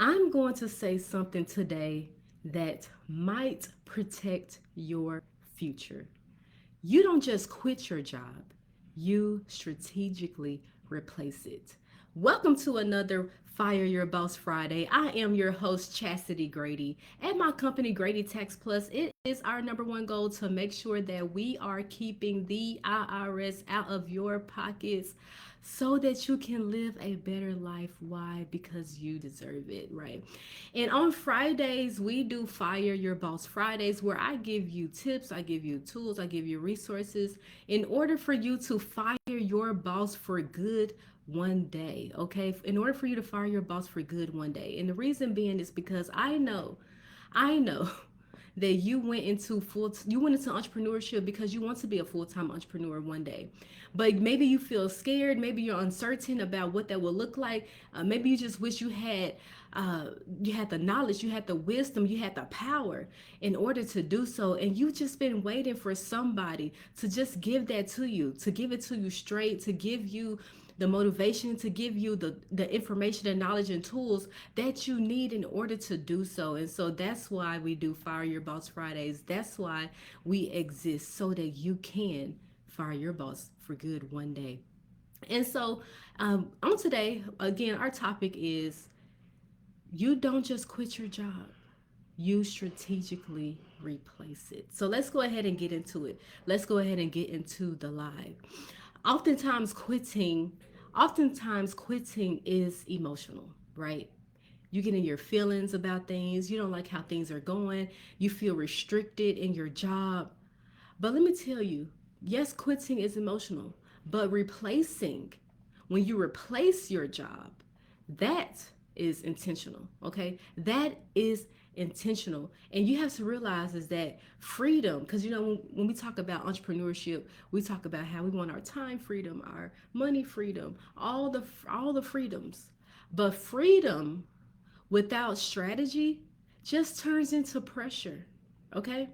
I'm going to say something today that might protect your future. You don't just quit your job, you strategically replace it. Welcome to another Fire Your Boss Friday. I am your host, Chastity Grady. At my company, Grady Tax Plus, it is our number one goal to make sure that we are keeping the IRS out of your pockets so that you can live a better life. Why? Because you deserve it, right? And on Fridays, we do Fire Your Boss Fridays, where I give you tips, I give you tools, I give you resources in order for you to fire your boss for good one day. Okay, in order for you to fire your boss for good one day. And the reason being is because I know that you went into entrepreneurship because you want to be a full-time entrepreneur one day, but maybe you feel scared, maybe you're uncertain about what that will look like. Maybe you just wish you had the knowledge, you had the wisdom, you had the power in order to do so, and you just been waiting for somebody to just give that to you, to give it to you straight, to give you the motivation, to give you the information and knowledge and tools that you need in order to do so. And so that's why we do Fire Your Boss Fridays. That's why we exist, so that you can fire your boss for good one day. And so on today, again, our topic is you don't just quit your job, you strategically replace it. So let's go ahead and get into it. Let's go ahead and get into the live. Oftentimes quitting, oftentimes quitting is emotional, right? You get in your feelings about things, you don't like how things are going, you feel restricted in your job. But let me tell you, yes, quitting is emotional, but replacing, when you replace your job, that is intentional, okay? That is intentional. And you have to realize is that freedom, because when we talk about entrepreneurship, we talk about how we want our time freedom, our money freedom, all the freedoms. But freedom without strategy just turns into pressure, okay?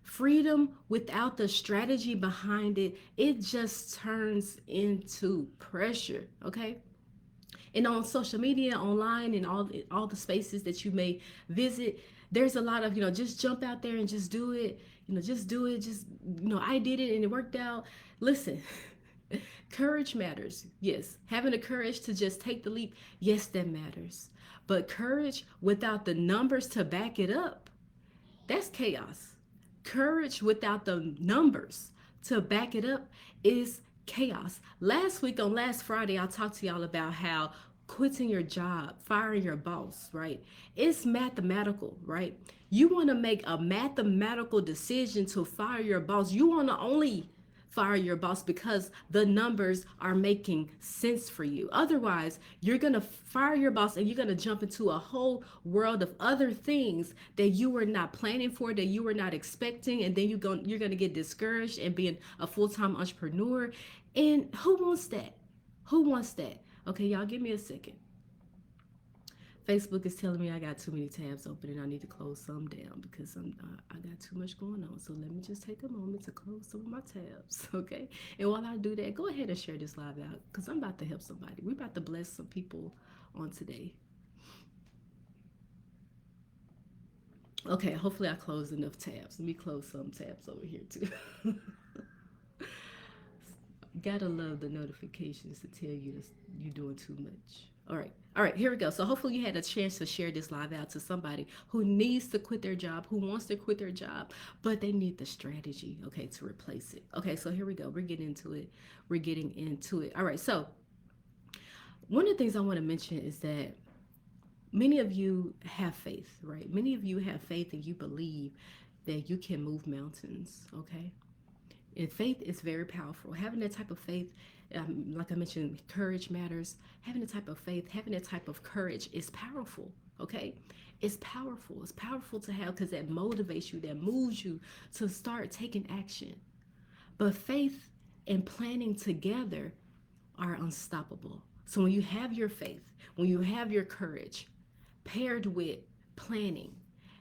Freedom without the strategy behind it, it just turns into pressure, okay? And on social media, online, and all the spaces that you may visit, there's a lot of, just jump out there and just do it. Just do it. Just, I did it and it worked out. Listen, courage matters. Yes, having the courage to just take the leap, yes, that matters. But courage without the numbers to back it up, that's chaos. Courage without the numbers to back it up is chaos. Last week on last Friday, I talked to y'all about how quitting your job, firing your boss, right? It's mathematical, right? You want to make a mathematical decision to fire your boss. You want to only fire your boss because the numbers are making sense for you. Otherwise, you're going to fire your boss and you're going to jump into a whole world of other things that you were not planning for, that you were not expecting, and then you're going to get discouraged and being a full-time entrepreneur. And who wants that? Who wants that? Okay, y'all give me a second. Facebook is telling me I got too many tabs open and I need to close some down because I got too much going on. So let me just take a moment to close some of my tabs, okay? And while I do that, go ahead and share this live out because I'm about to help somebody. We're about to bless some people on today. Okay, hopefully I closed enough tabs. Let me close some tabs over here too. Gotta love the notifications to tell you this, you're doing too much. All right, here we go. So hopefully you had a chance to share this live out to somebody who needs to quit their job, who wants to quit their job, but they need the strategy, okay, to replace it. Okay, so here we go. We're getting into it. We're getting into it. All right, so one of the things I want to mention is that many of you have faith, right? Many of you have faith and you believe that you can move mountains, okay? And faith is very powerful. Having that type of faith, like I mentioned, courage matters. Having the type of faith, having that type of courage is powerful. Okay, it's powerful. It's powerful to have because that motivates you, that moves you to start taking action. But faith and planning together are unstoppable. So when you have your faith, when you have your courage paired with planning,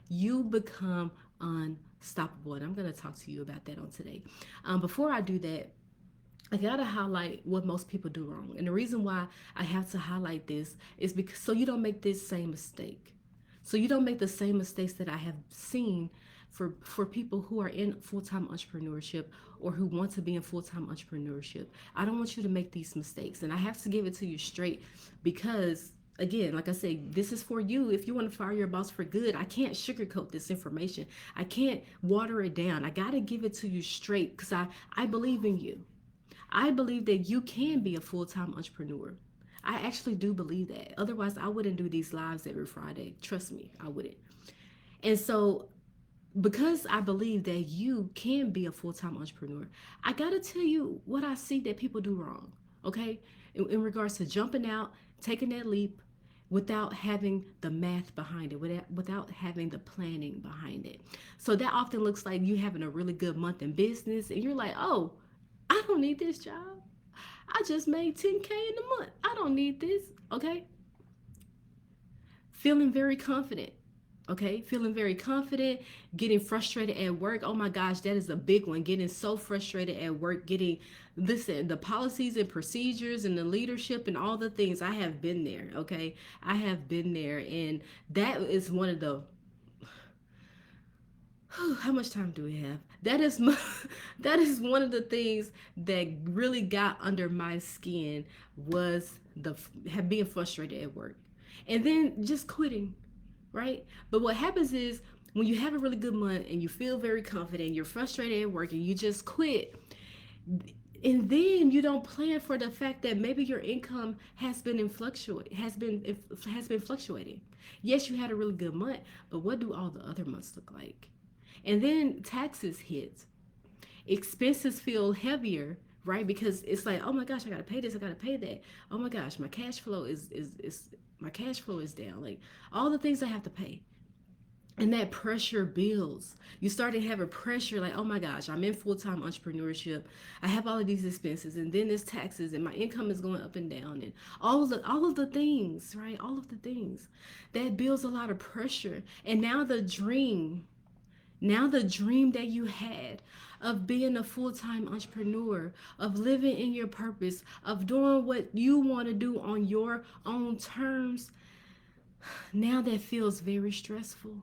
you become unstoppable. And I'm going to talk to you about that on today. Before I do that, I gotta highlight what most people do wrong. And the reason why I have to highlight this is because so you don't make this same mistake. So you don't make the same mistakes that I have seen for people who are in full-time entrepreneurship or who want to be in full-time entrepreneurship. I don't want you to make these mistakes. And I have to give it to you straight because again, like I say, this is for you. If you want to fire your boss for good, I can't sugarcoat this information. I can't water it down. I got to give it to you straight because I believe in you. I believe that you can be a full time entrepreneur. I actually do believe that. Otherwise, I wouldn't do these lives every Friday. Trust me, I wouldn't. And so, because I believe that you can be a full time entrepreneur, I got to tell you what I see that people do wrong. Okay? In regards to jumping out, taking that leap without having the math behind it, without having the planning behind it. So, that often looks like you having a really good month in business and you're like, oh, I don't need this job. I just made 10K in a month. I don't need this. Okay. Feeling very confident. Okay. Feeling very confident, getting frustrated at work. Oh my gosh, that is a big one. Getting so frustrated at work, listen, the policies and procedures and the leadership and all the things. I have been there. Okay. I have been there. And that is one of the how much time do we have? That is one of the things that really got under my skin was being frustrated at work, and then just quitting, right? But what happens is when you have a really good month and you feel very confident, you're frustrated at work and you just quit, and then you don't plan for the fact that maybe your income has been fluctuating. Yes, you had a really good month, but what do all the other months look like? And then taxes hit. Expenses feel heavier, right? Because it's like, oh my gosh, I gotta pay this, I gotta pay that. Oh my gosh, my cash flow is my cash flow is down. Like all the things I have to pay. And that pressure builds. You start to have a pressure like, oh my gosh, I'm in full-time entrepreneurship. I have all of these expenses and then there's taxes and my income is going up and down and all of the things, right? All of the things. That builds a lot of pressure. And now the dream that you had of being a full-time entrepreneur, of living in your purpose, of doing what you want to do on your own terms, now that feels very stressful.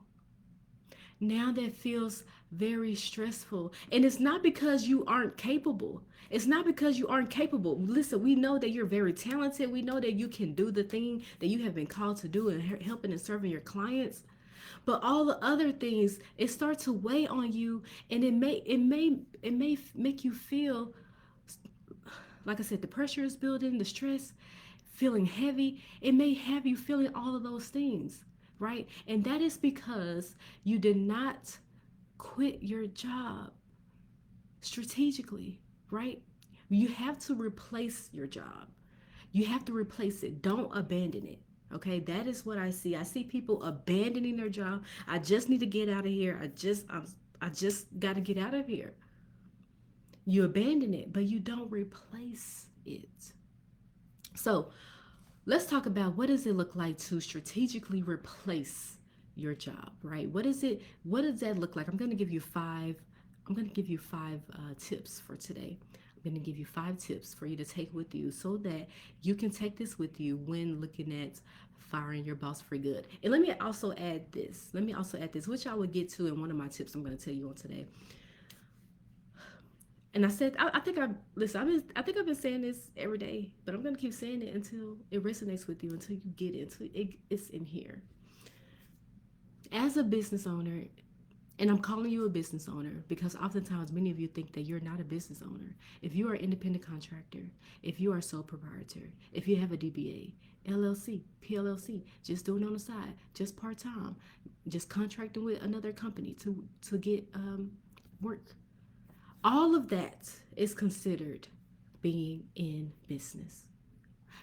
Now that feels very stressful. And it's not because you aren't capable. It's not because you aren't capable. Listen, we know that you're very talented. We know that you can do the thing that you have been called to do and helping and serving your clients. But all the other things, it starts to weigh on you and it may make you feel like I said, the pressure is building, the stress, feeling heavy. It may have you feeling all of those things, right? And that is because you did not quit your job strategically, right? You have to replace your job. You have to replace it. Don't abandon it. Okay, that is what I see. I see people abandoning their job. I just need to get out of here. I just got to get out of here. You abandon it, but you don't replace it. So, let's talk about what does it look like to strategically replace your job, right? What does that look like? I'm going to give you five tips for today. I'm going to give you 5 tips for you to take with you so that you can take this with you when looking at firing your boss for good. And let me also add this. Which I will get to in one of my tips I'm going to tell you on today. And I said, I think I think I've been saying this every day, but I'm gonna keep saying it until it resonates with you, until you get it, it's in here. As a business owner, and I'm calling you a business owner because oftentimes many of you think that you're not a business owner. If you are an independent contractor, if you are sole proprietor, if you have a DBA, LLC, PLLC, just doing it on the side, just part time, just contracting with another company to get work. All of that is considered being in business.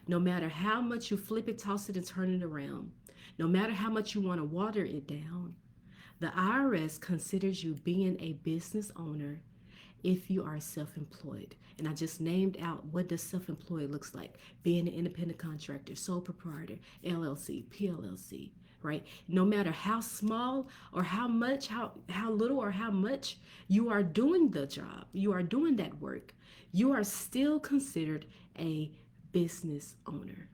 No matter how much you flip it, toss it, and turn it around, no matter how much you want to water it down, the IRS considers you being a business owner if you are self-employed. And I just named out what does self-employed looks like. Being an independent contractor, sole proprietor, LLC, PLLC, right? No matter how small or how much, how little or how much you are doing the job, you are doing that work, you are still considered a business owner.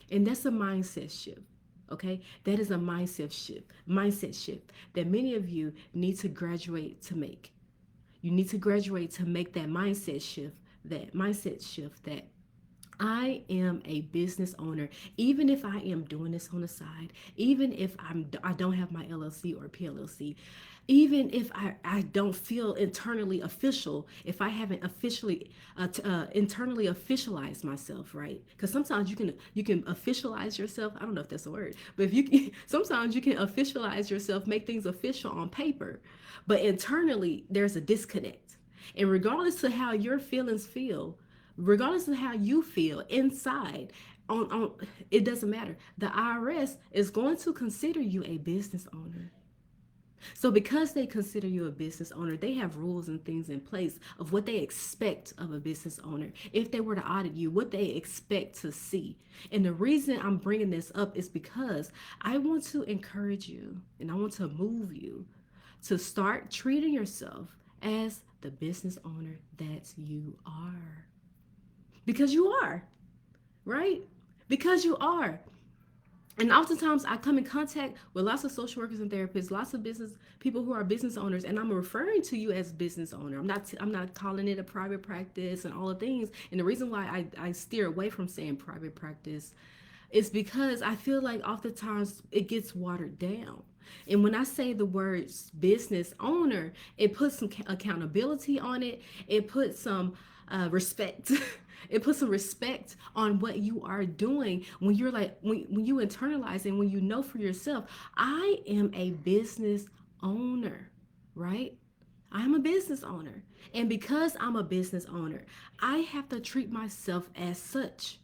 And that's a mindset shift. Okay, that is a mindset shift that many of you need to graduate to make. You need to graduate to make that mindset shift that I am a business owner, even if I am doing this on the side, even if I don't have my LLC or PLLC, even if I don't feel internally official, if I haven't officially internally officialized myself, right? Because sometimes you can officialize yourself. I don't know if that's a word, but if sometimes you can officialize yourself, make things official on paper, but internally there's a disconnect. And regardless of how your feelings feel, regardless of how you feel inside, on it doesn't matter. The IRS is going to consider you a business owner. So because they consider you a business owner, they have rules and things in place of what they expect of a business owner. If they were to audit you, what they expect to see. And the reason I'm bringing this up is because I want to encourage you and I want to move you to start treating yourself as the business owner that you are. Because you are, right? Because you are. And oftentimes I come in contact with lots of social workers and therapists, lots of business people who are business owners, and I'm referring to you as business owner. I'm not calling it a private practice and all the things. And the reason why I steer away from saying private practice is because I feel like oftentimes it gets watered down. And when I say the words business owner, it puts some accountability on it. It puts some respect. It puts some respect on what you are doing when you're like, when you internalize and when you know for yourself, I am a business owner, right? I'm a business owner. And because I'm a business owner, I have to treat myself as such.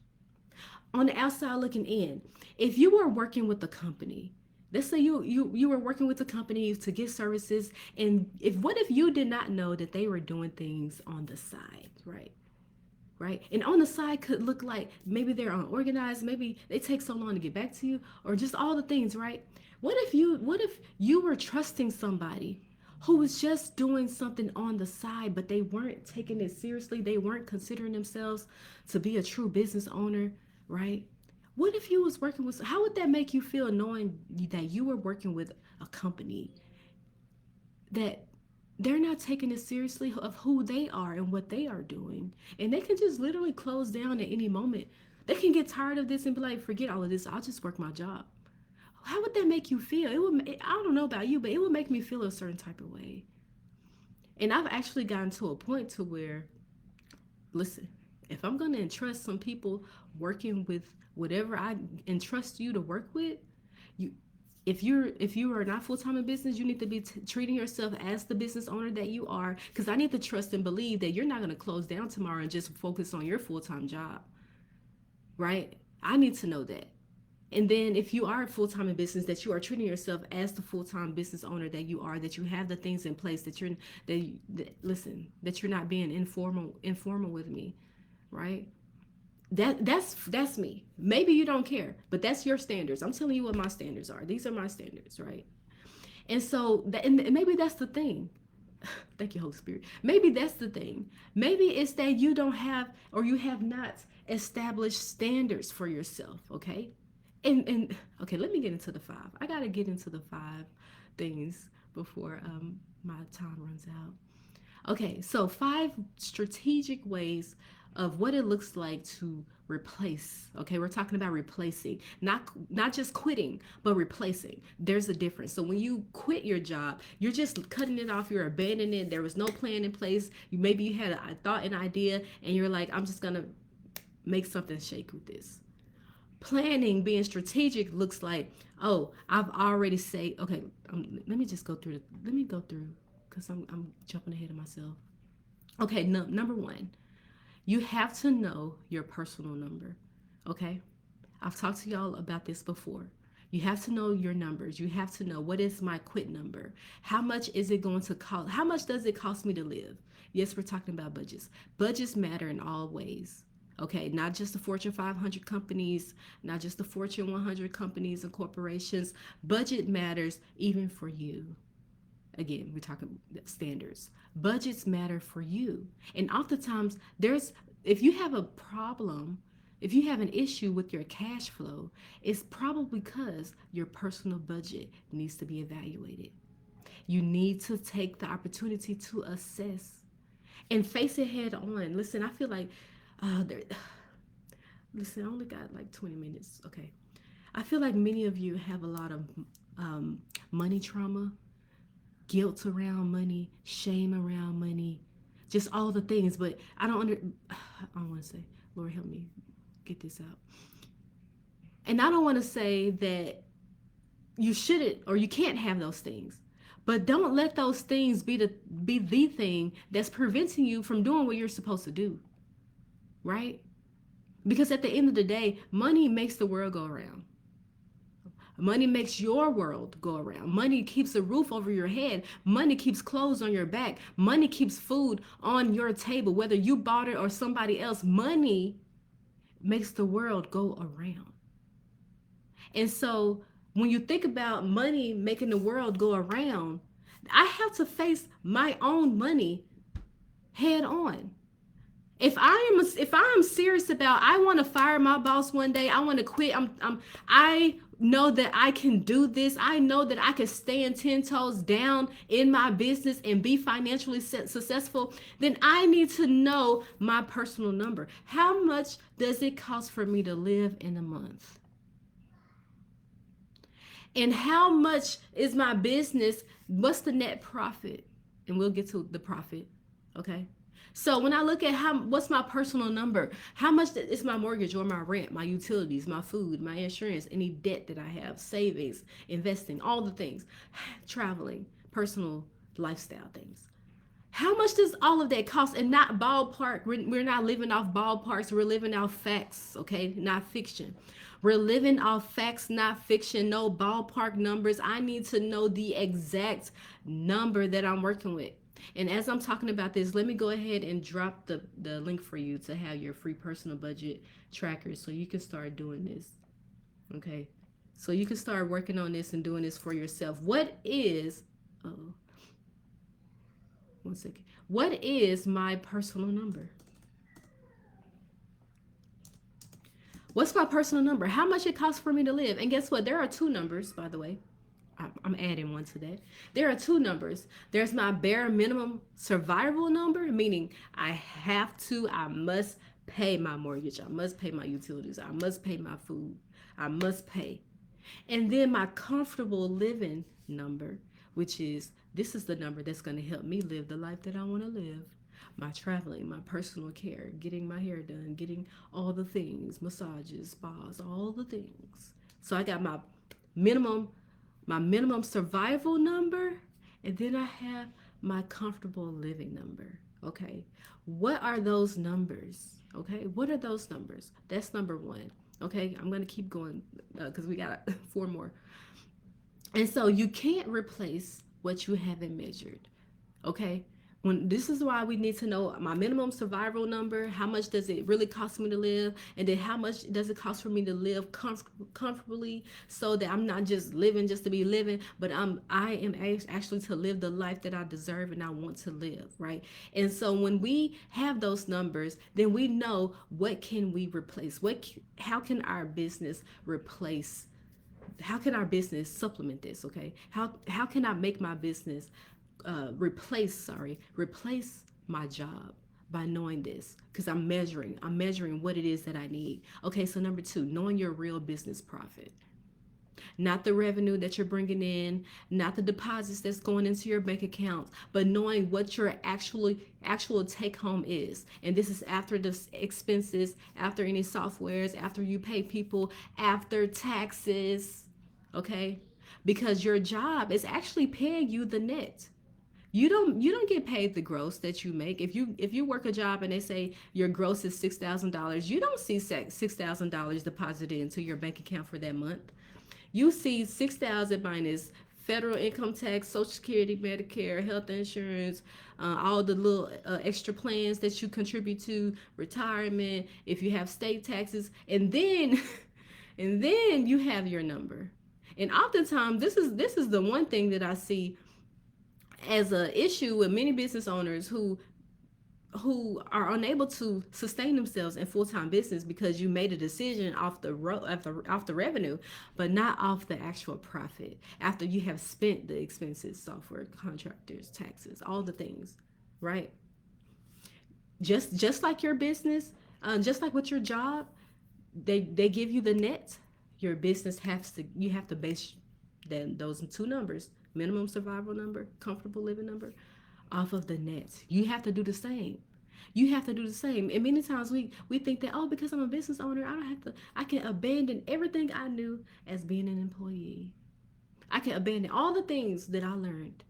On the outside looking in, if you were working with a company, let's say you were working with a company to get services, and if what if you did not know that they were doing things on the side, right? Right? And on the side could look like maybe they're unorganized, maybe they take so long to get back to you, or just all the things, right? What if you were trusting somebody who was just doing something on the side, but they weren't taking it seriously, they weren't considering themselves to be a true business owner, right? What if you was working with, how would that make you feel knowing that you were working with a company that they're not taking it seriously of who they are and what they are doing, and they can just literally close down at any moment. They can get tired of this and be like, forget all of this, I'll just work my job. How would that make you feel? I don't know about you, but it would make me feel a certain type of way. And I've actually gotten to a point to where, listen, if I'm going to entrust some people working with whatever I entrust you to work with, you if you are not full-time in business, you need to be treating yourself as the business owner that you are, because I need to trust and believe that you're not going to close down tomorrow and just focus on your full-time job, right? I need to know that. And then if you are full-time in business, that you are treating yourself as the full-time business owner that you are, that you have the things in place, that that you're not being informal with me, right? That's me. Maybe you don't care, but that's your standards. I'm telling you what my standards are. These are my standards, right? And so and maybe that's the thing. Thank you, Holy Spirit. Maybe that's the thing. Maybe it's that you don't have, or you have not established standards for yourself, okay? And okay, let me get into the five. I gotta get into the five things before my time runs out. Okay, so five strategic ways of what it looks like to replace. Okay, we're talking about replacing, not just quitting, but replacing. There's a difference. So when you quit your job, you're just cutting it off, you're abandoning it. There was no plan in place. Maybe you had a thought, an idea, and you're like, I'm just gonna make something shake with this. Planning, being strategic, looks like, oh, I've already say, okay, let me just go through. Let me go through because I'm jumping ahead of myself. Okay, no, number one, you have to know your personal number. Okay, I've talked to y'all about this before. You have to know your numbers. You have to know, what is my quit number? How much is it going to cost? How much does it cost me to live? Yes, we're talking about budgets. Budgets matter in all ways. Okay, not just the Fortune 500 companies, not just the Fortune 100 companies and corporations. Budget matters even for you. Again, we're talking standards. Budgets matter for you. And oftentimes, if you have a problem, if you have an issue with your cash flow, it's probably because your personal budget needs to be evaluated. You need to take the opportunity to assess and face it head on. Listen, I feel like, there, listen, I only got like 20 minutes. Okay. I feel like many of you have a lot of money trauma, guilt around money, shame around money, just all the things. But I don't want to say, Lord help me get this out. And I don't want to say that you shouldn't or you can't have those things. But don't let those things be the thing that's preventing you from doing what you're supposed to do, right? Because at the end of the day, money makes the world go around. Money makes your world go around. Money keeps a roof over your head. Money keeps clothes on your back. Money keeps food on your table, whether you bought it or somebody else. Money makes the world go around. And so when you think about money making the world go around, I have to face my own money head on. If I am serious about I want to fire my boss one day, I want to quit. I know that I can do this. I know that I can stand 10 toes down in my business and be financially successful. Then I need to know my personal number. How much does it cost for me to live in a month? And how much is my business? What's the net profit? And we'll get to the profit. Okay. So when I look at what's my personal number, how much is my mortgage or my rent, my utilities, my food, my insurance, any debt that I have, savings, investing, all the things, traveling, personal lifestyle things. How much does all of that cost? And not ballpark. We're not living off ballparks. We're living off facts, okay? Not fiction. We're living off facts, not fiction. No ballpark numbers. I need to know the exact number that I'm working with. And as I'm talking about this, let me go ahead and drop the link for you to have your free personal budget tracker so you can start doing this. Okay? So you can start working on this and doing this for yourself. One second. What is my personal number? What's my personal number? How much it costs for me to live? And guess what? There are two numbers, by the way. I'm adding one to that. There are two numbers. There's my bare minimum survival number, meaning I must pay my mortgage. I must pay my utilities. I must pay my food. I must pay. And then my comfortable living number, which is this is the number that's going to help me live the life that I want to live. My traveling, my personal care, getting my hair done, getting all the things, massages, spas, all the things. So I got minimum my minimum survival number, and then I have my comfortable living number. Okay. What are those numbers? Okay. What are those numbers? That's number one. Okay. I'm going to keep going because we got four more. And so you can't replace what you haven't measured. Okay. This is why we need to know my minimum survival number, how much does it really cost me to live, and then how much does it cost for me to live comfortably, so that I'm not just living just to be living, but I am actually to live the life that I deserve and I want to live, right? And so when we have those numbers, then we know what can we replace, how can our business replace, how can our business supplement this, okay? How can I make my business replace my job by knowing this, because I'm measuring what it is that I need. Okay, so number two, knowing your real business profit, not the revenue that you're bringing in, not the deposits that's going into your bank account, but knowing what your actual take home is. And this is after the expenses, after any softwares, after you pay people, after taxes. Okay, because your job is actually paying you the net. You don't get paid the gross that you make. If you work a job and they say your gross is $6,000, you don't see $6,000 deposited into your bank account for that month. You see 6,000 minus federal income tax, Social Security, Medicare, health insurance, all the little extra plans that you contribute to, retirement, if you have state taxes, and then and then you have your number. And oftentimes this is the one thing that I see as a issue with many business owners who are unable to sustain themselves in full-time business because you made a decision off the revenue, but not off the actual profit after you have spent the expenses, software, contractors, taxes, all the things, right? Just like your business, just like with your job, they give you the net. Your business has to you have to base then those two numbers, minimum survival number, comfortable living number, off of the net. You have to do the same. You have to do the same. And many times we think that, oh, because I'm a business owner, I don't have to I can abandon everything I knew as being an employee. I can abandon all the things that I learned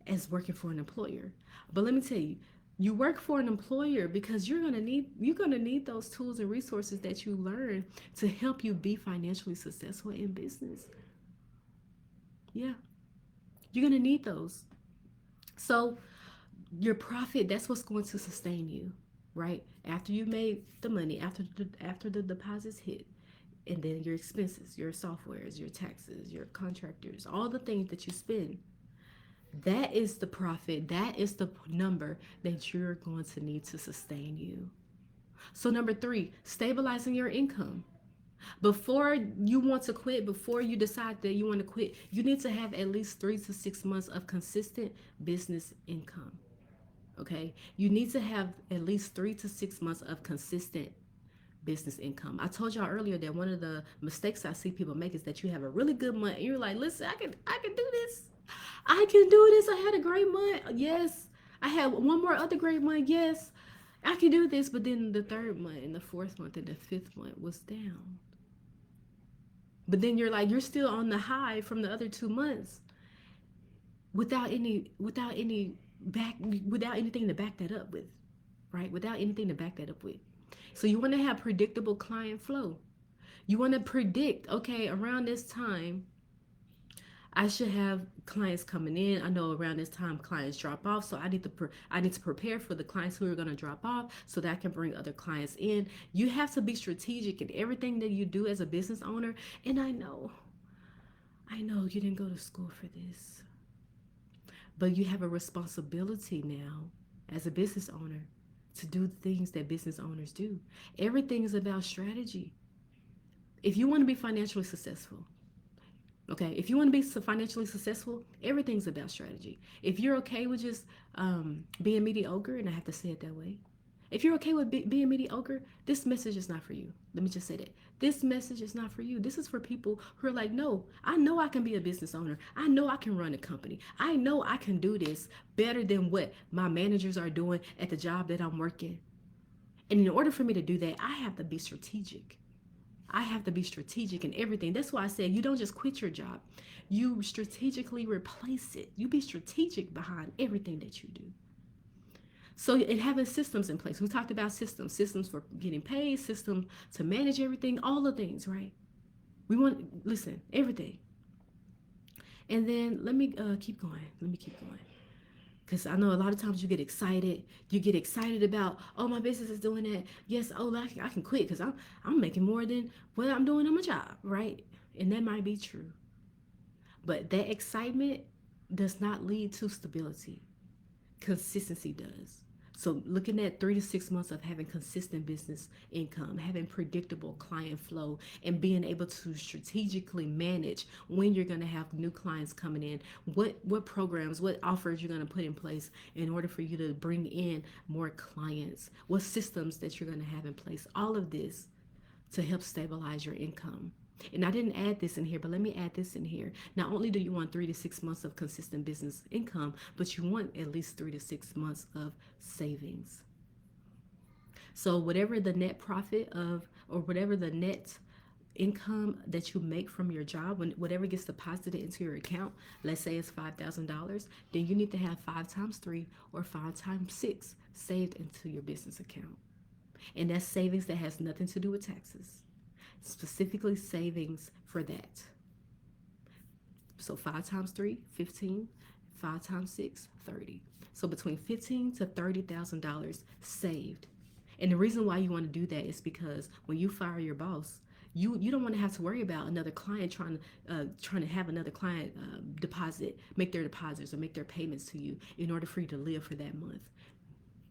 as working for an employer. But let me tell you, you work for an employer because you're gonna need those tools and resources that you learn to help you be financially successful in business. Yeah, you're gonna need those. So your profit, that's what's going to sustain you, right? After you made the money, after the deposits hit, and then your expenses, your softwares, your taxes, your contractors, all the things that you spend, that is the profit, that is the number that you're going to need to sustain you. So number 3, stabilizing your income. Before you want to quit, before you decide that you want to quit, you need to have at least 3 to 6 months of consistent business income. Okay, you need to have at least 3 to 6 months of consistent business income. I told y'all earlier that one of the mistakes I see people make is that you have a really good month and you're like, listen, I can do this. I can do this. I had a great month. Yes. I had one more other great month. Yes. I can do this. But then the third month and the fourth month and the fifth month was down. But then you're still on the high from the other 2 months without any back without anything to back that up with, right? Without anything to back that up with. So you want to have predictable client flow. You want to predict, okay, around this time I should have clients coming in. I know around this time clients drop off, so I need to prepare for the clients who are going to drop off so that I can bring other clients in. You have to be strategic in everything that you do as a business owner. And I know you didn't go to school for this, but you have a responsibility now as a business owner to do things that business owners do. Everything is about strategy. If you want to be financially successful, okay, if you want to be financially successful, everything's about strategy. If you're okay with just being mediocre, and I have to say it that way, if you're okay with being mediocre, this message is not for you. Let me just say that. This message is not for you. This is for people who are like, no, I know I can be a business owner. I know I can run a company. I know I can do this better than what my managers are doing at the job that I'm working. And in order for me to do that, I have to be strategic. I have to be strategic in everything. That's why I said you don't just quit your job. You strategically replace it. You be strategic behind everything that you do. So, and having systems in place. We talked about systems for getting paid, systems to manage everything, all the things, right? We want, listen, everything. And then let me keep going. Let me keep going. Because I know a lot of times you get excited. You get excited about, oh, my business is doing that. Yes, oh, I can quit because I'm making more than what I'm doing on my job, right? And that might be true. But that excitement does not lead to stability. Consistency does. So looking at 3 to 6 months of having consistent business income, having predictable client flow, and being able to strategically manage when you're going to have new clients coming in, what programs, what offers you're going to put in place in order for you to bring in more clients, what systems that you're going to have in place, all of this to help stabilize your income. And I didn't add this in here, but let me add this in here. Not only do you want 3 to 6 months of consistent business income, but you want at least 3 to 6 months of savings. So whatever the net profit of, or whatever the net income that you make from your job, when whatever gets deposited into your account, let's say it's $5,000, then you need to have 5 times 3 or 5 times 6 saved into your business account. And that's savings that has nothing to do with taxes. Specifically savings for that. So 5 times 3, 15. 5 times 6, 30. So between $15 to $30,000 saved. And the reason why you want to do that is because when you fire your boss, you don't want to have to worry about another client trying to have another client make their deposits or make their payments to you in order for you to live for that month.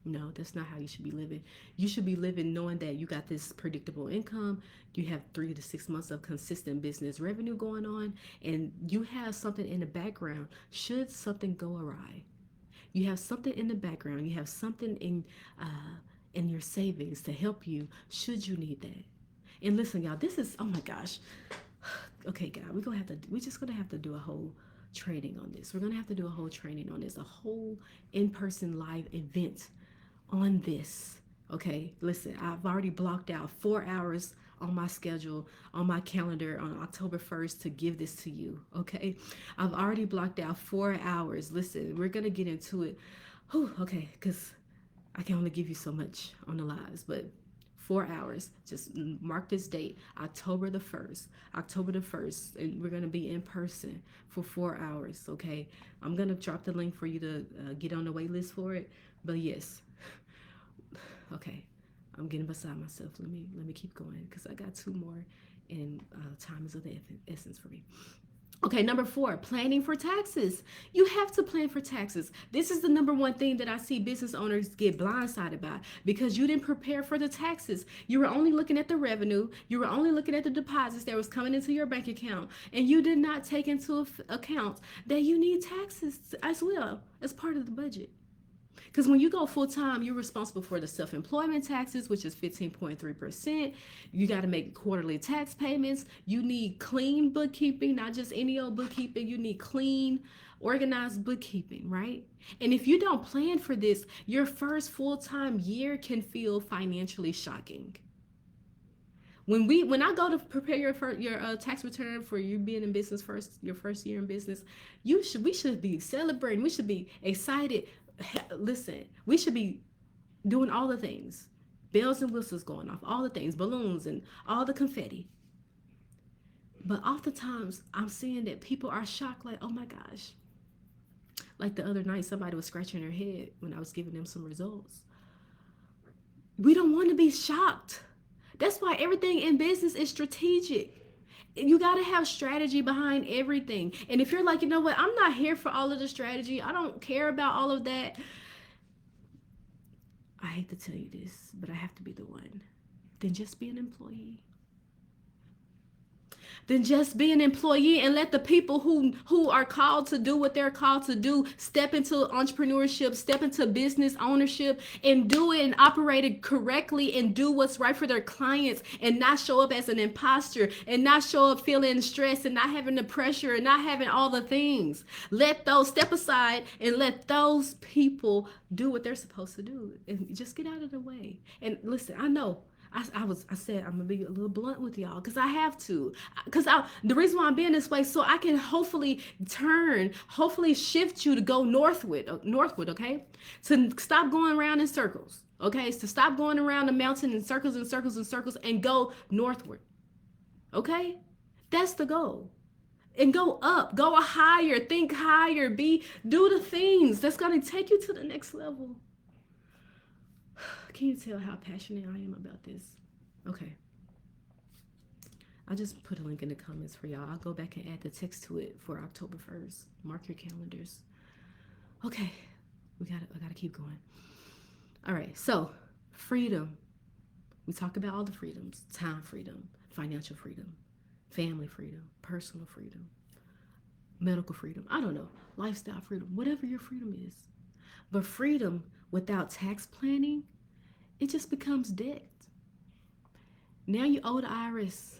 No, that's not how you should be living. You should be living knowing that you got this predictable income, you have 3 to 6 months of consistent business revenue going on, and you have something in the background should something go awry. You have something in the background. You have something in your savings to help you should you need that. And listen, y'all, this is, oh my gosh. Okay, God, we're just gonna have to do a whole training on this. We're gonna have to do a whole training on this, a whole in-person live event on this. Okay, listen, I've already blocked out 4 hours on my schedule, on my calendar on October 1st to give this to you. Okay, I've already blocked out 4 hours. Listen, we're gonna get into it. Whew, okay, because I can only give you so much on the lives, but 4 hours. Just mark this date, October the 1st. October the 1st, and we're gonna be in person for 4 hours. Okay, I'm gonna drop the link for you to get on the wait list for it. But yes, okay, I'm getting beside myself. Let me keep going because I got 2 more, and time is of the essence for me. Okay, number 4, planning for taxes. You have to plan for taxes. This is the number one thing that I see business owners get blindsided by because you didn't prepare for the taxes. You were only looking at the revenue. You were only looking at the deposits that was coming into your bank account, and you did not take into account that you need taxes as well as part of the budget. Because when you go full time, you're responsible for the self employment taxes, which is 15.3%. You got to make quarterly tax payments. You need clean bookkeeping, not just any old bookkeeping. You need clean, organized bookkeeping, right? And if you don't plan for this, your first full time year can feel financially shocking. When I go to prepare your tax return for you being in business your first year in business, we should be celebrating. We should be excited. Listen, we should be doing all the things, bells and whistles going off, all the things, balloons and all the confetti. But oftentimes I'm seeing that people are shocked, like, oh my gosh. Like the other night, somebody was scratching their head when I was giving them some results. We don't want to be shocked. That's why everything in business is strategic. You got to have strategy behind everything. And if you're like, you know what, I'm not here for all of the strategy, I don't care about all of that. I hate to tell you this, but I have to be the one. Then just be an employee. Then just be an employee and let the people who are called to do what they're called to do step into entrepreneurship, step into business ownership, and do it and operate it correctly and do what's right for their clients and not show up as an imposter and not show up feeling stressed and not having the pressure and not having all the things. Let those step aside and let those people do what they're supposed to do and just get out of the way. And listen, I know I said I'm gonna be a little blunt with y'all because I have to. Because the reason why I'm being this way so I can hopefully shift you to go northward, okay? To stop going around in circles, okay? To stop going around the mountain in circles and circles and circles and go northward, okay? That's the goal. And go up, go higher, think higher, do the things that's gonna take you to the next level. Can you tell how passionate I am about this? Okay. I just put a link in the comments for y'all. I'll go back and add the text to it for October 1st. Mark your calendars. Okay. I gotta keep going. All right. So, freedom. We talk about all the freedoms. Time freedom, financial freedom, family freedom, personal freedom, medical freedom. I don't know. Lifestyle freedom. Whatever your freedom is. But freedom without tax planning, it just becomes debt. Now you owe the IRS.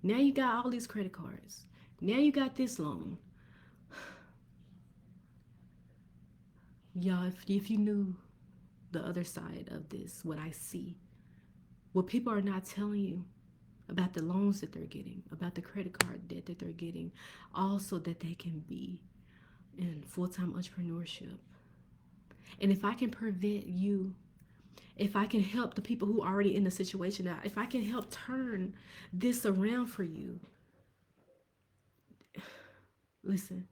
Now you got all these credit cards. Now you got this loan. Y'all, if you knew the other side of this, what I see, what people are not telling you about the loans that they're getting, about the credit card debt that they're getting, also that they can be in full-time entrepreneurship. And if I can prevent you, if I can help the people who are already in the situation out, if I can help turn this around for you, Listen,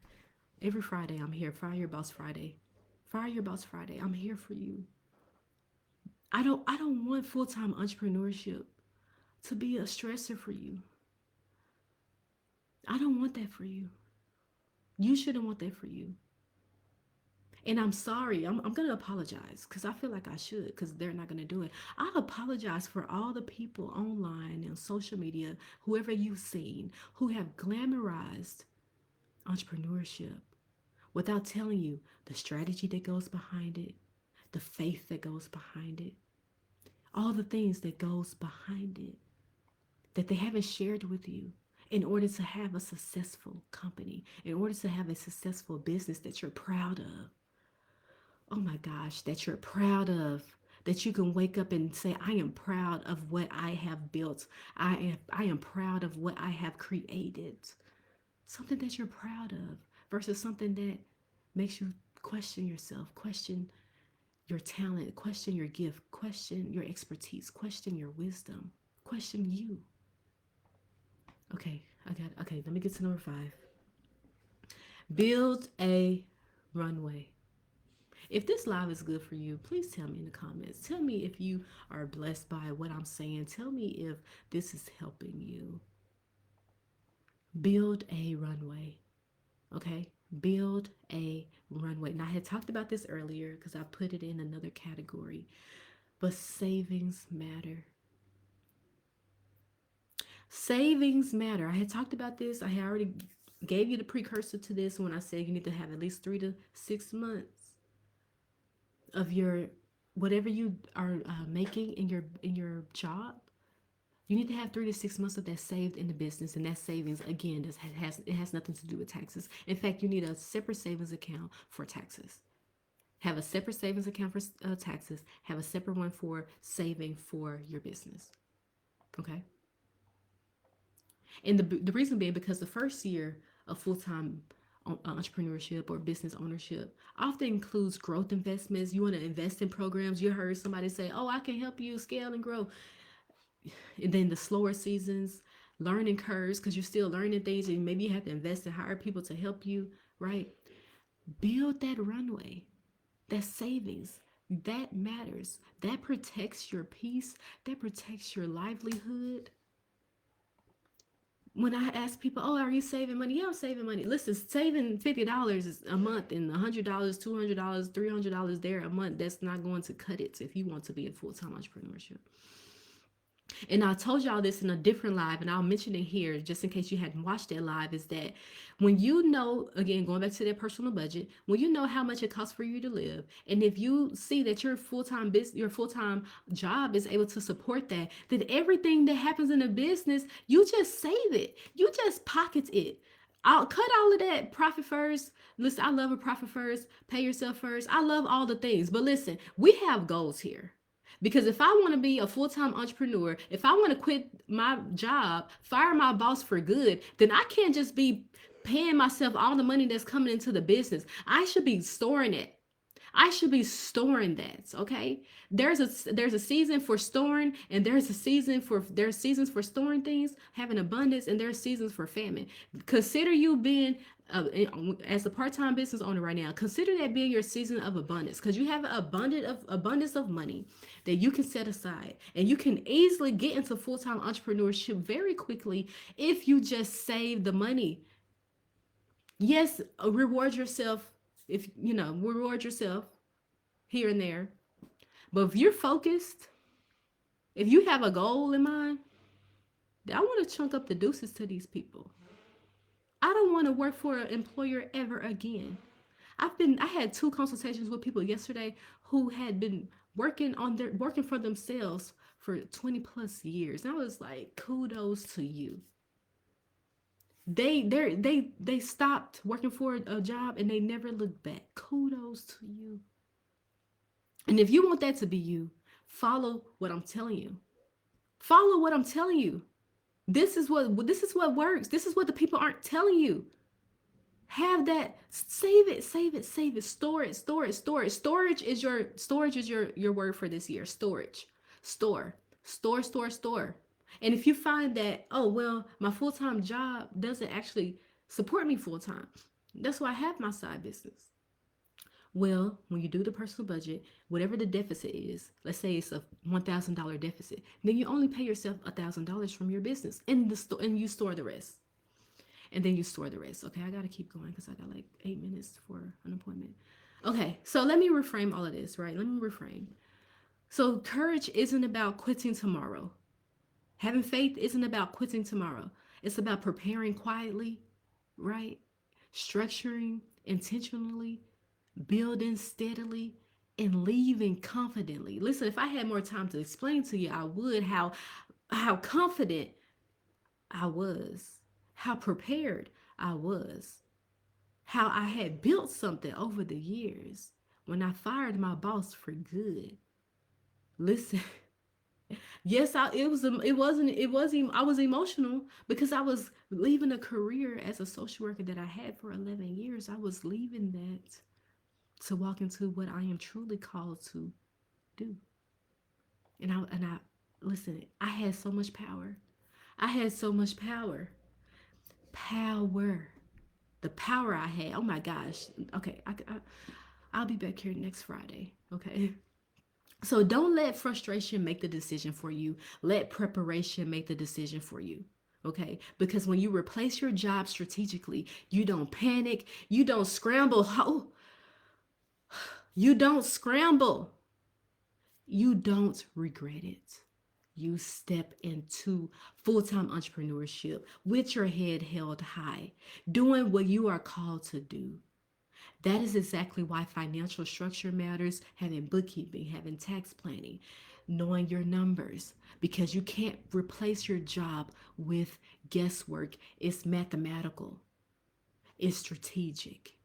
every Friday I'm here. Fire Your Boss Friday. Fire Your Boss Friday. I'm here for you. I don't want full-time entrepreneurship to be a stressor for you. I don't want that for you. You shouldn't want that for you. And I'm sorry. I'm going to apologize because I feel like I should because they're not going to do it. I apologize for all the people online and social media, whoever you've seen, who have glamorized entrepreneurship without telling you the strategy that goes behind it, the faith that goes behind it, all the things that goes behind it that they haven't shared with you in order to have a successful company, in order to have a successful business that you're proud of. Oh my gosh, that you're proud of. That you can wake up and say, I am proud of what I have built. I am proud of what I have created. Something that you're proud of versus something that makes you question yourself, question your talent, question your gift, question your expertise, question your wisdom, question you. Okay, let me get to number 5. Build a runway. If this live is good for you, please tell me in the comments. Tell me if you are blessed by what I'm saying. Tell me if this is helping you. Build a runway. Okay? Build a runway. Now, I had talked about this earlier because I put it in another category, but savings matter. Savings matter. I had talked about this. I had already gave you the precursor to this when I said you need to have at least 3 to 6 months of your whatever you are making in your job. You need to have 3 to 6 months of that saved in the business, and that savings again has nothing to do with taxes. In fact, you need a separate savings account for taxes. Have a separate savings account for taxes. Have a separate one for saving for your business. Okay. And the reason being because the first year of full time entrepreneurship or business ownership often includes growth investments. You want to invest in programs. You heard somebody say, "Oh, I can help you scale and grow." And then the slower seasons, learning curves because you're still learning things, and maybe you have to invest and hire people to help you. Right? Build that runway, that savings. That matters. That protects your peace. That protects your livelihood. When I ask people, "Oh, are you saving money?" Yeah, I'm saving money. Listen, saving $50 a month and $100, $200, $300 there a month, that's not going to cut it if you want to be in full-time entrepreneurship. And I told y'all this in a different live, and I'll mention it here just in case you hadn't watched that live, is that when you know, again, going back to that personal budget, when you know how much it costs for you to live, and if you see that your full-time business, your full-time job is able to support that, then everything that happens in a business, you just save it. You just pocket it. I'll cut all of that profit first. Listen, I love a profit first, pay yourself first. I love all the things. But listen, we have goals here. Because if I want to be a full time entrepreneur, if I want to quit my job, fire my boss for good, then I can't just be paying myself all the money that's coming into the business. I should be storing it. I should be storing that, okay? There's a season for storing, and there's seasons for storing things, having abundance, and there's seasons for famine. Consider you being as a part-time business owner right now. Consider that being your season of abundance because you have an abundance of money that you can set aside, and you can easily get into full-time entrepreneurship very quickly if you just save the money. Yes, reward yourself if you know reward yourself here and there. But if you're focused, if you have a goal in mind, I want to chunk up the deuces to these people. I don't want to work for an employer ever again. I had 2 consultations with people yesterday who had been working for themselves for 20 plus years. And I was like, kudos to you. They stopped working for a job and they never looked back. Kudos to you. And if you want that to be you, follow what I'm telling you. Follow what I'm telling you. This is what works. This is what the people aren't telling you. Have that, save it, save it, save it, store it, store it, store it. Storage is your word for this year. Storage. Store. And if you find that, oh well, my full-time job doesn't actually Support me full time. That's why I have my side business. Well, when you do the personal budget, whatever the deficit is, let's say it's a $1,000 deficit, then you only pay yourself $1,000 from your business, and the store, and you store the rest, and then you store the rest. Okay, I gotta keep going because I got like 8 minutes for an appointment. Okay, so let me reframe all of this, right? Let me reframe. So courage isn't about quitting tomorrow. Having faith isn't about quitting tomorrow. It's about preparing quietly, right? Structuring intentionally, building steadily, and leaving confidently. Listen, if I had more time to explain to you, I would how confident I was, how prepared I was, how I had built something over the years when I fired my boss for good. Listen, yes, I was emotional because I was leaving a career as a social worker that I had for 11 years. I was leaving that to walk into what I am truly called to do. And I listen, I had so much power. I had so much power. Power. The power I had. Oh my gosh. Okay, I'll be back here next Friday. Okay. So don't let frustration make the decision for you. Let preparation make the decision for you. Okay? Because when you replace your job strategically, you don't panic, you don't scramble. Oh, you don't scramble. You don't regret it. You step into full time entrepreneurship with your head held high, doing what you are called to do. That is exactly why financial structure matters, having bookkeeping, having tax planning, knowing your numbers, because you can't replace your job with guesswork. It's mathematical, it's strategic.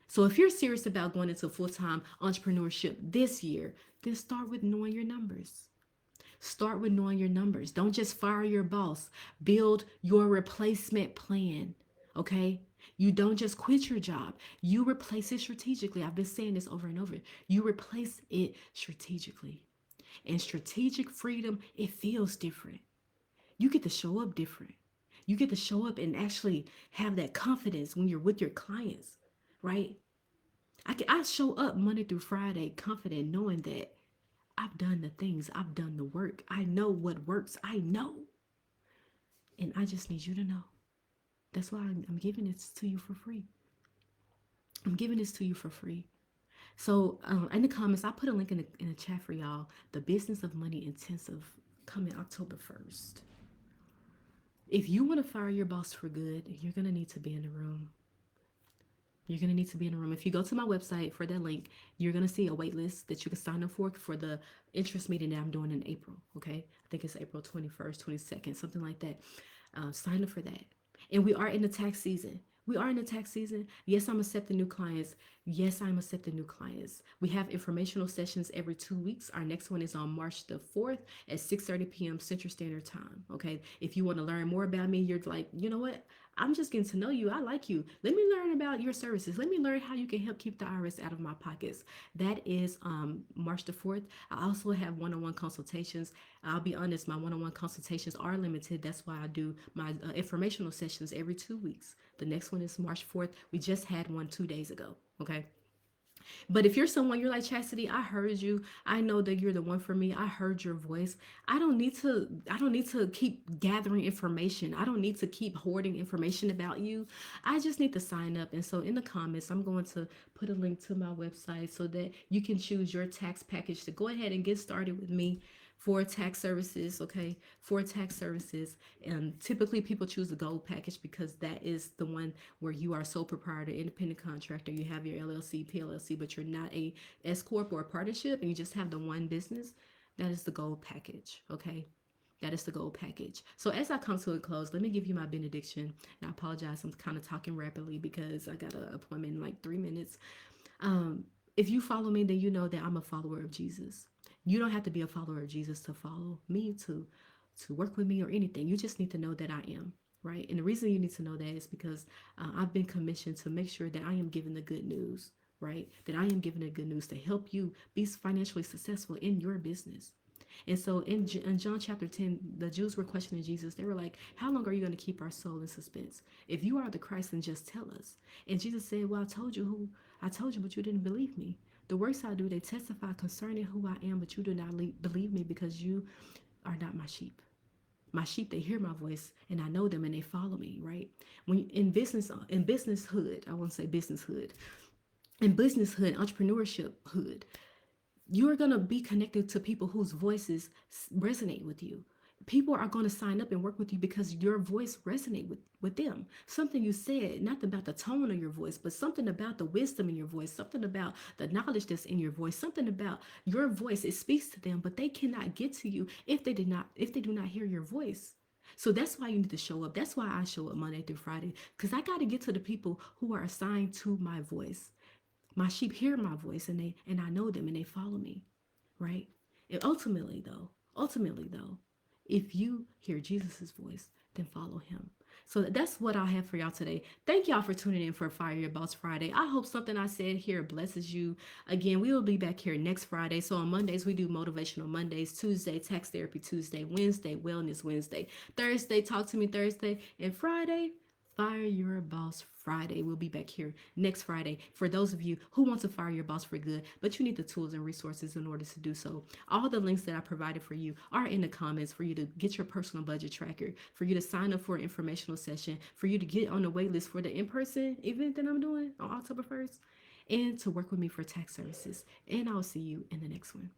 So if you're serious about going into full time entrepreneurship this year, then start with knowing your numbers. Start with knowing your numbers. Don't just fire your boss. Build your replacement plan. Okay? You don't just quit your job. You replace it strategically. I've been saying this over and over. You replace it strategically. And strategic freedom, it feels different. You get to show up different. You get to show up and actually have that confidence when you're with your clients, right? I show up Monday through Friday confident knowing that I've done the things, I've done the work. I know what works. I know. And I just need you to know. That's why I'm giving this to you for free. I'm giving this to you for free. So in the comments, I put a link in the chat for y'all. The Business of Money Intensive coming October 1st. If you want to fire your boss for good, you're going to need to be in the room. You're going to need to be in the room. If you go to my website for that link, you're going to see a wait list that you can sign up for the interest meeting that I'm doing in April. Okay. I think it's April 21st, 22nd, something like that. Sign up for that. And we are in the tax season. We are in the tax season. Yes, I'm accepting new clients. Yes, I'm accepting new clients. We have informational sessions every 2 weeks. Our next one is on March the 4th at 6:30 p.m. Central Standard Time. Okay. If you want to learn more about me, you're like, you know what? I'm just getting to know you. I like you. Let me learn about your services. Let me learn how you can help keep the IRS out of my pockets. That is March the 4th. I also have one-on-one consultations. I'll be honest, my one-on-one consultations are limited. That's why I do my informational sessions every 2 weeks. The next one is March 4th. We just had one 2 days ago. Okay. But if you're someone, you're like, Chastity, I heard you. I know that you're the one for me. I heard your voice. I don't need to keep gathering information. I don't need to keep hoarding information about you. I just need to sign up. And so in the comments, I'm going to put a link to my website so that you can choose your tax package to go ahead and get started with me for tax services. Okay, for tax services. And typically people choose the gold package because that is the one where you are sole proprietor, independent contractor, you have your LLC, PLLC, but you're not a S corp or a partnership, and you just have the one business. That is the gold package. Okay, that is the gold package. So as I come to a close, let me give you my benediction. And I apologize, I'm kind of talking rapidly because I got an appointment in like 3 minutes. um, if you follow me, then you know that I'm a follower of Jesus. You don't have to be a follower of Jesus to follow me, to work with me or anything. You just need to know that I am, right? And the reason you need to know that is because I've been commissioned to make sure that I am giving the good news, right? That I am giving the good news to help you be financially successful in your business. And so in John chapter 10, the Jews were questioning Jesus. They were like, how long are you going to keep our soul in suspense? If you are the Christ, then just tell us. And Jesus said, well, I told you, but you didn't believe me. The works I do, they testify concerning who I am, but you do not believe me because you are not my sheep. My sheep, they hear my voice and I know them and they follow me, right? When in business hood, I won't say business hood, in business hood, entrepreneurship hood, you're going to be connected to people whose voices resonate with you. People are going to sign up and work with you because your voice resonate with them. Something you said, not about the tone of your voice, but something about the wisdom in your voice, something about the knowledge that's in your voice, something about your voice. It speaks to them, but they cannot get to you if they do not hear your voice. So that's why you need to show up. That's why I show up Monday through Friday, because I got to get to the people who are assigned to my voice. My sheep hear my voice and I know them and they follow me, right? And ultimately though, if you hear Jesus's voice, then follow him. So that's what I have for y'all today. Thank y'all for tuning in for Fire Your Boss Friday. I hope something I said here blesses you. Again, we will be back here next Friday. So on Mondays, we do Motivational Mondays, Tuesday, Tax Therapy Tuesday, Wednesday, Wellness Wednesday, Thursday, Talk to Me Thursday, and Friday, Fire Your Boss Friday. We'll be back here next Friday for those of you who want to fire your boss for good, but you need the tools and resources in order to do so. All the links that I provided for you are in the comments for you to get your personal budget tracker, for you to sign up for an informational session, for you to get on the wait list for the in-person event that I'm doing on October 1st, and to work with me for tax services. And I'll see you in the next one.